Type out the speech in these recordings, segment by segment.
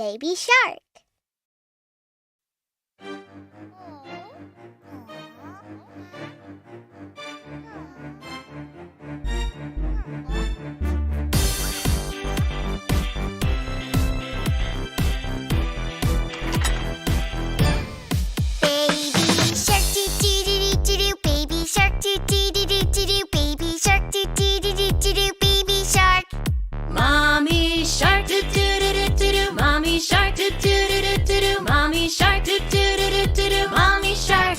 Baby Shark. Mommy shark doo doo doo doo doo doo. Mommy shark doo doo doo doo doo doo. Mommy shark doo doo doo doo doo doo. Mommy shark.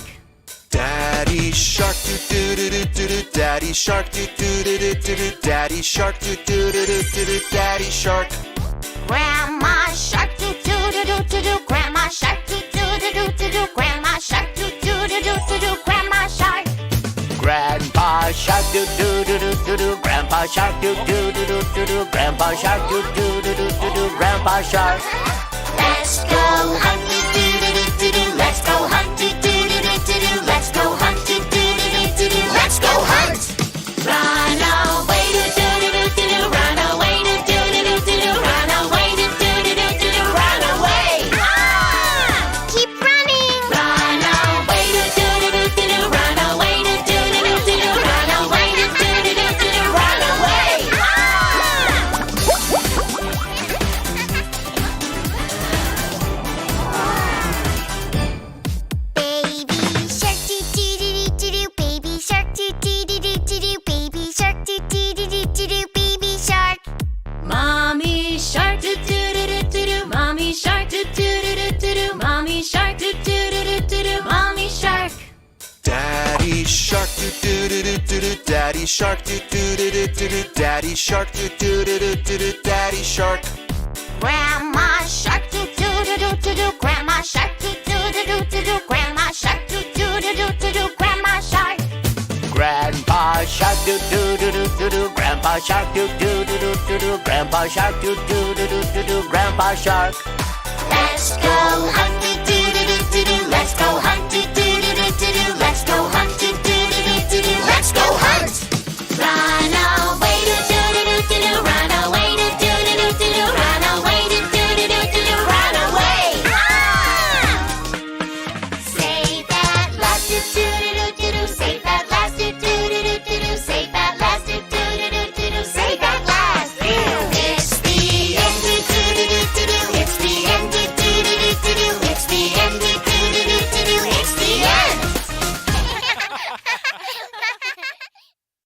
Daddy shark doo doo doo doo doo doo. Daddy shark doo doo doo doo doo doo. Daddy shark doo doo doo doo doo doo. Daddy shark. Grandma Shark doo doo doo doo doo doo. Grandma Shark doo doo doo doo doo doo. Grandma Shark doo doo doo doo doo doo. Grandma Shark. Grandpa shark doo doo doo doo doo doo. Grandpa shark doo doo doo doo doo doo. Grandpa shark doo doo doo doo doo doo. Grandpa shark. Let's go hunt doo doo doo doo doo. Let's go hunt doo doo doo doo doo. Let's go hunt doo doo doo doo doo. Let's go hunt. Run away doo doo doo doo doo doo. Run away doo doo doo doo doo doo. Run away doo doo doo doo doo doo. Run away. Keep running. Run away doo doo doo doo doo doo. Run away doo doo doo doo doo doo. Run away doo doo doo doo doo doo. Run away. Baby Shark doo doo doo doo doo. Baby Shark doo doo doo doo doo doo. Baby Shark doo doo doo doo doo doo. Baby Shark. Mommy shark doo doo doo doo doo doo. Mommy shark doo doo doo doo doo doo. Mommy shark doo doo doo doo doo doo. Mommy shark. Daddy shark doo doo doo doo doo doo. Daddy shark doo doo doo doo doo doo. Daddy shark doo doo doo doo doo doo. Daddy shark. Grandma Shark doo doo doo doo doo doo. Grandma Shark doo doo doo doo doo doo. Grandma Shark doo doo doo doo doo doo. Grandma Shark. Grandpa shark doo doo doo doo doo doo. Grandpa shark doo doo doo doo doo doo. Grandpa shark doo doo doo doo doo doo. Grandpa shark. Let's go hunt doo doo doo doo doo. Let's go hunt doo doo doo doo doo. Let's go hunt doo doo doo doo doo. Let's go hunt.